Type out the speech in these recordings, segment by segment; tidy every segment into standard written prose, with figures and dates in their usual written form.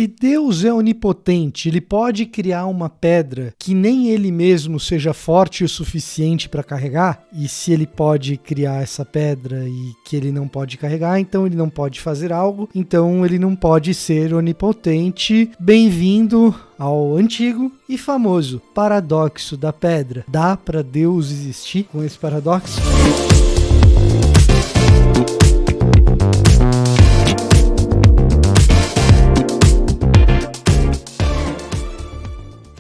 Se Deus é onipotente, ele pode criar uma pedra que nem ele mesmo seja forte o suficiente para carregar? E se ele pode criar essa pedra e que ele não pode carregar, então ele não pode fazer algo, então ele não pode ser onipotente. Bem-vindo ao antigo e famoso paradoxo da pedra. Dá para Deus existir com esse paradoxo?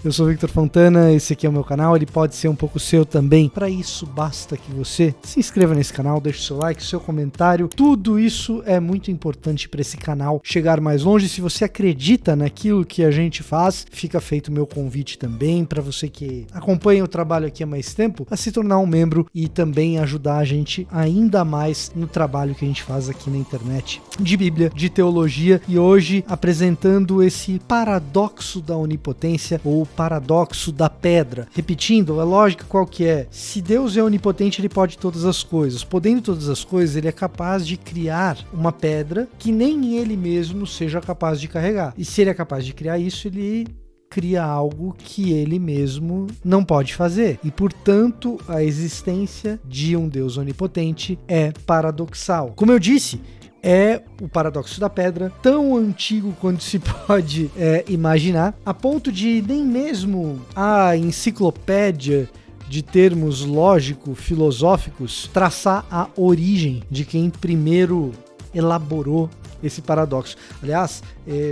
Eu sou o Victor Fontana, esse aqui é o meu canal, ele pode ser um pouco seu também. Para isso, basta que você se inscreva nesse canal, deixe seu like, seu comentário. Tudo isso é muito importante para esse canal chegar mais longe. Se você acredita naquilo que a gente faz, fica feito o meu convite também para você que acompanha o trabalho aqui há mais tempo, a se tornar um membro e também ajudar a gente ainda mais no trabalho que a gente faz aqui na internet de Bíblia, de teologia, e hoje apresentando esse paradoxo da onipotência ou paradoxo da pedra. Repetindo, a lógica qual que é? Se Deus é onipotente, ele pode todas as coisas. Podendo todas as coisas, ele é capaz de criar uma pedra que nem ele mesmo seja capaz de carregar. E se ele é capaz de criar isso, ele cria algo que ele mesmo não pode fazer. E, portanto, a existência de um Deus onipotente é paradoxal. Como eu disse, é o paradoxo da pedra, tão antigo quanto se pode imaginar, a ponto de nem mesmo a enciclopédia de termos lógico-filosóficos traçar a origem de quem primeiro elaborou esse paradoxo. Aliás,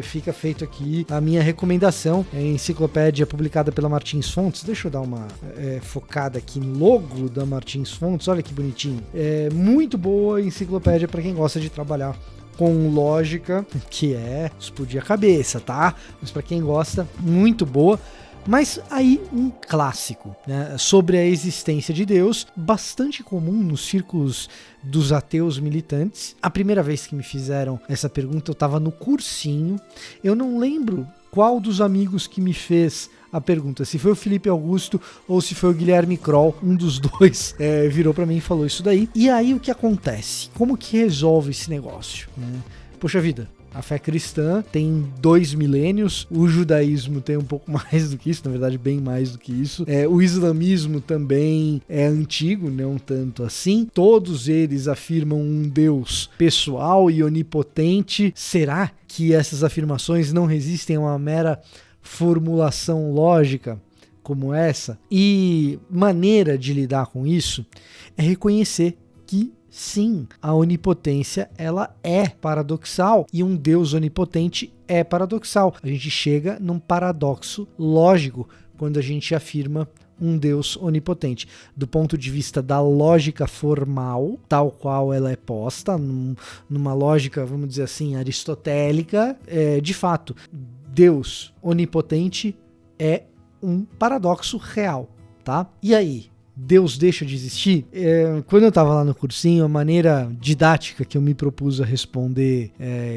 fica feito aqui a minha recomendação, a enciclopédia publicada pela Martins Fontes. Deixa eu dar uma focada aqui no logo da Martins Fontes, olha que bonitinho. É muito boa a enciclopédia para quem gosta de trabalhar com lógica, que é explodir a cabeça, tá? Mas para quem gosta, muito boa. Mas aí um clássico, né, sobre a existência de Deus, bastante comum nos círculos dos ateus militantes. A primeira vez que me fizeram essa pergunta, eu estava no cursinho. Eu não lembro qual dos amigos que me fez a pergunta, se foi o Felipe Augusto ou se foi o Guilherme Kroll, um dos dois virou para mim e falou isso daí. E aí o que acontece? Como que resolve esse negócio, né? Poxa vida, a fé cristã tem 2 milênios, o judaísmo tem um pouco mais do que isso, na verdade bem mais do que isso. O islamismo também é antigo, não tanto assim. Todos eles afirmam um Deus pessoal e onipotente. Será que essas afirmações não resistem a uma mera formulação lógica como essa? E maneira de lidar com isso é reconhecer que sim, a onipotência ela é paradoxal e um Deus onipotente é paradoxal. A gente chega num paradoxo lógico quando a gente afirma um Deus onipotente. Do ponto de vista da lógica formal, tal qual ela é posta, numa lógica, vamos dizer assim, aristotélica, de fato, Deus onipotente é um paradoxo real, tá? E aí? Deus deixa de existir? Quando eu estava lá no cursinho, a maneira didática que eu me propus a responder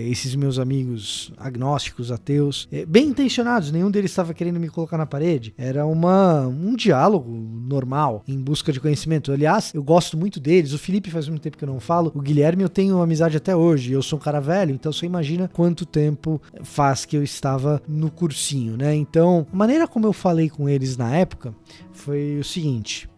esses meus amigos agnósticos, ateus, bem intencionados, nenhum deles estava querendo me colocar na parede, era um diálogo normal, em busca de conhecimento. Aliás, eu gosto muito deles, o Felipe faz muito tempo que eu não falo, o Guilherme eu tenho amizade até hoje, eu sou um cara velho, então você imagina quanto tempo faz que eu estava no cursinho, né? Então, a maneira como eu falei com eles na época foi o seguinte: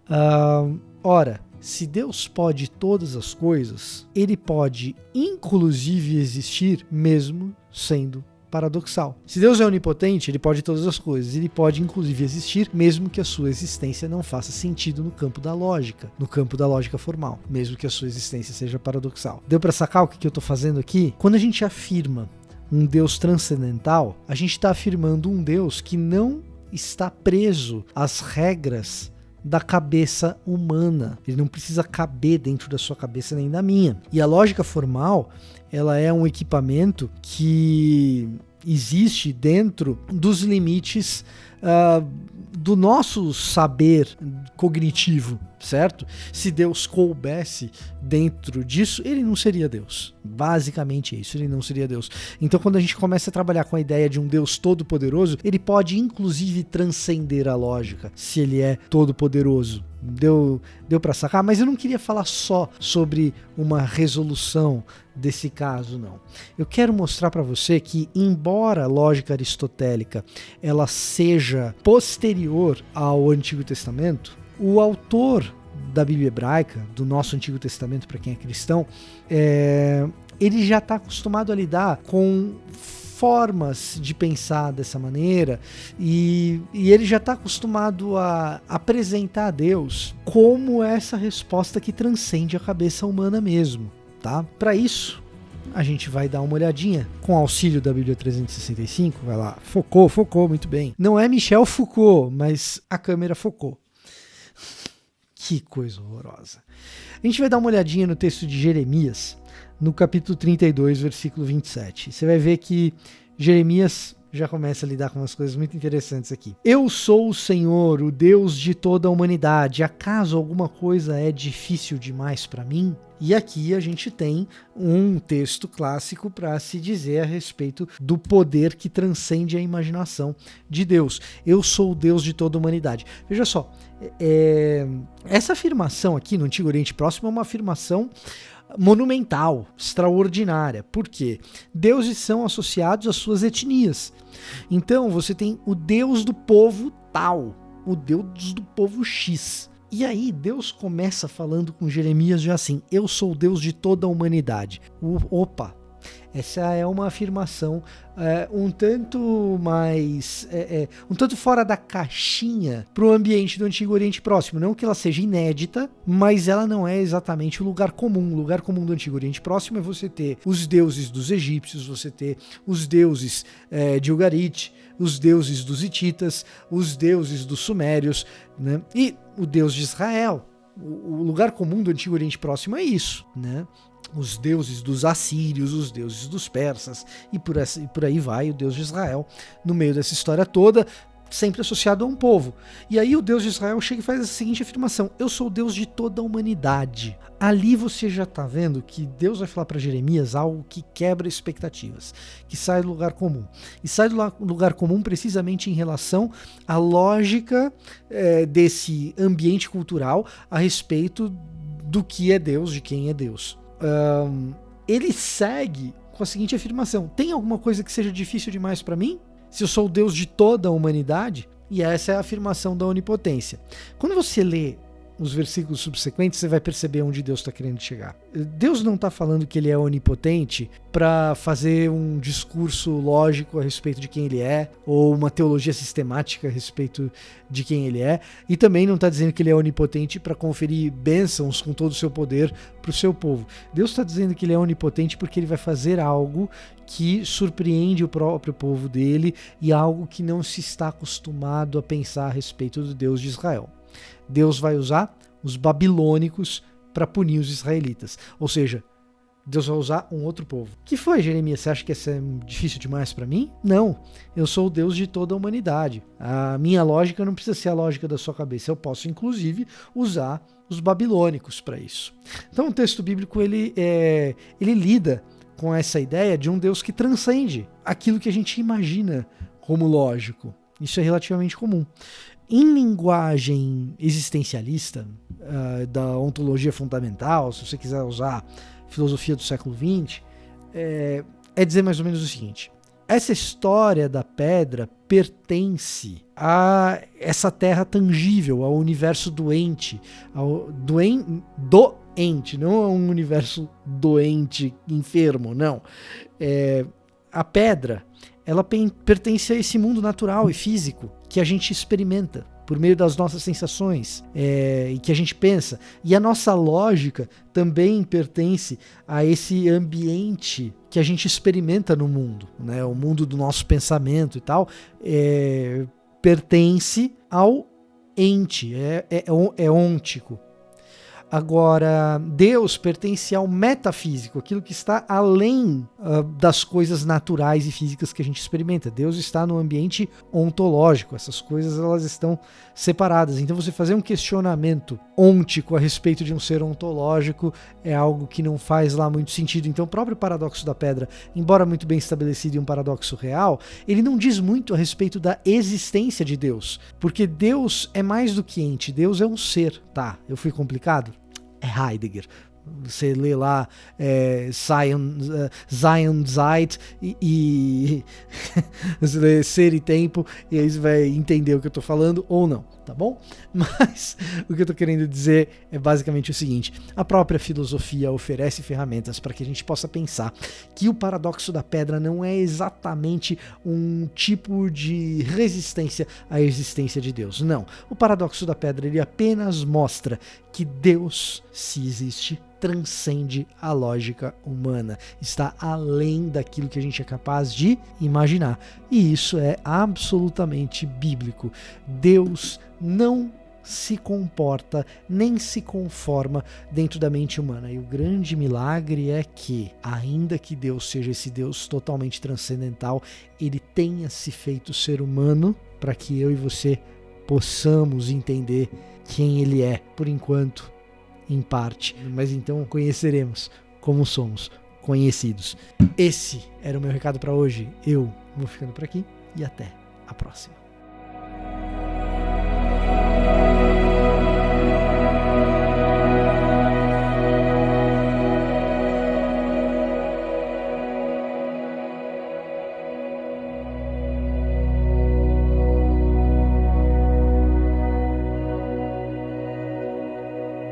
ora, se Deus pode todas as coisas, ele pode inclusive existir mesmo sendo paradoxal. Se Deus é onipotente, ele pode todas as coisas, ele pode inclusive existir mesmo que a sua existência não faça sentido no campo da lógica formal, mesmo que a sua existência seja paradoxal. Deu para sacar o que eu estou fazendo aqui? Quando a gente afirma um Deus transcendental, a gente está afirmando um Deus que não está preso às regras da cabeça humana. Ele não precisa caber dentro da sua cabeça nem da minha. E a lógica formal, ela é um equipamento que existe dentro dos limites do nosso saber cognitivo, certo? Se Deus coubesse dentro disso, ele não seria Deus. Basicamente isso, ele não seria Deus. Então, quando a gente começa a trabalhar com a ideia de um Deus todo-poderoso, ele pode inclusive transcender a lógica, se ele é todo-poderoso. Deu para sacar? Mas eu não queria falar só sobre uma resolução desse caso, não. Eu quero mostrar para você que, embora a lógica aristotélica ela seja posterior ao Antigo Testamento, o autor da Bíblia hebraica, do nosso Antigo Testamento para quem é cristão, ele já está acostumado a lidar com formas de pensar dessa maneira e ele já está acostumado a apresentar a Deus como essa resposta que transcende a cabeça humana mesmo, tá? Para isso, a gente vai dar uma olhadinha com auxílio da Bíblia 365, vai lá, focou, muito bem. Não é Michel Foucault, mas a câmera focou. Que coisa horrorosa. A gente vai dar uma olhadinha no texto de Jeremias, no capítulo 32, versículo 27. Você vai ver que Jeremias já começa a lidar com umas coisas muito interessantes aqui. Eu sou o Senhor, o Deus de toda a humanidade. Acaso alguma coisa é difícil demais para mim? E aqui a gente tem um texto clássico para se dizer a respeito do poder que transcende a imaginação de Deus. Eu sou o Deus de toda a humanidade. Veja só, essa afirmação aqui no Antigo Oriente Próximo é uma afirmação monumental, extraordinária. Por quê? Deuses são associados às suas etnias. Então você tem o Deus do povo tal, o Deus do povo X. E aí Deus começa falando com Jeremias já assim: eu sou o Deus de toda a humanidade. Opa! Essa é uma afirmação um tanto fora da caixinha para o ambiente do Antigo Oriente Próximo. Não que ela seja inédita, mas ela não é exatamente o lugar comum. O lugar comum do Antigo Oriente Próximo é você ter os deuses dos egípcios, você ter os deuses de Ugarit, os deuses dos hititas, os deuses dos sumérios, né? E o Deus de Israel. O lugar comum do Antigo Oriente Próximo é isso, né? Os deuses dos assírios, os deuses dos persas, e por aí vai o Deus de Israel no meio dessa história toda, sempre associado a um povo. E aí o Deus de Israel chega e faz a seguinte afirmação: eu sou o Deus de toda a humanidade. Ali você já está vendo que Deus vai falar para Jeremias algo que quebra expectativas, que sai do lugar comum. E sai do lugar comum precisamente em relação à lógica desse ambiente cultural a respeito do que é Deus, de quem é Deus. Ele segue com a seguinte afirmação: tem alguma coisa que seja difícil demais para mim? Se eu sou o Deus de toda a humanidade? E essa é a afirmação da onipotência. Quando você lê os versículos subsequentes, você vai perceber onde Deus está querendo chegar. Deus não está falando que ele é onipotente para fazer um discurso lógico a respeito de quem ele é, ou uma teologia sistemática a respeito de quem ele é, e também não está dizendo que ele é onipotente para conferir bênçãos com todo o seu poder para o seu povo. Deus está dizendo que ele é onipotente porque ele vai fazer algo que surpreende o próprio povo dele e algo que não se está acostumado a pensar a respeito do Deus de Israel. Deus vai usar os babilônicos para punir os israelitas. Ou seja, Deus vai usar um outro povo. Que foi, Jeremias? Você acha que isso é difícil demais para mim? Não. Eu sou o Deus de toda a humanidade. A minha lógica não precisa ser a lógica da sua cabeça. Eu posso, inclusive, usar os babilônicos para isso. Então, o texto bíblico ele lida com essa ideia de um Deus que transcende aquilo que a gente imagina como lógico. Isso é relativamente comum. Em linguagem existencialista, da ontologia fundamental, se você quiser usar filosofia do século XX, é dizer mais ou menos o seguinte: essa história da pedra pertence a essa terra tangível, ao universo doente, doente, não a um universo doente, enfermo, não. A pedra, ela pertence a esse mundo natural e físico que a gente experimenta por meio das nossas sensações e que a gente pensa. E a nossa lógica também pertence a esse ambiente que a gente experimenta no mundo, né? O mundo do nosso pensamento e tal, pertence ao ente, é ôntico. Agora, Deus pertence ao metafísico, aquilo que está além das coisas naturais e físicas que a gente experimenta. Deus está no ambiente ontológico, essas coisas elas estão separadas. Então você fazer um questionamento ôntico a respeito de um ser ontológico é algo que não faz lá muito sentido. Então o próprio paradoxo da pedra, embora muito bem estabelecido e um paradoxo real, ele não diz muito a respeito da existência de Deus, porque Deus é mais do que ente, Deus é um ser. Tá, eu fui complicado? É Heidegger. Você lê lá Zion Zeit e você lê Ser e Tempo, e aí você vai entender o que eu tô falando ou não, tá bom? Mas o que eu tô querendo dizer é basicamente o seguinte: a própria filosofia oferece ferramentas para que a gente possa pensar que o paradoxo da pedra não é exatamente um tipo de resistência à existência de Deus. Não. O paradoxo da pedra, ele apenas mostra que Deus, se existe, transcende a lógica humana, está além daquilo que a gente é capaz de imaginar. E isso é absolutamente bíblico. Deus não se comporta, nem se conforma dentro da mente humana. E o grande milagre é que, ainda que Deus seja esse Deus totalmente transcendental, ele tenha se feito ser humano para que eu e você possamos entender quem ele é, por enquanto, em parte. Mas então conheceremos como somos conhecidos. Esse era o meu recado para hoje. Eu vou ficando por aqui e até a próxima.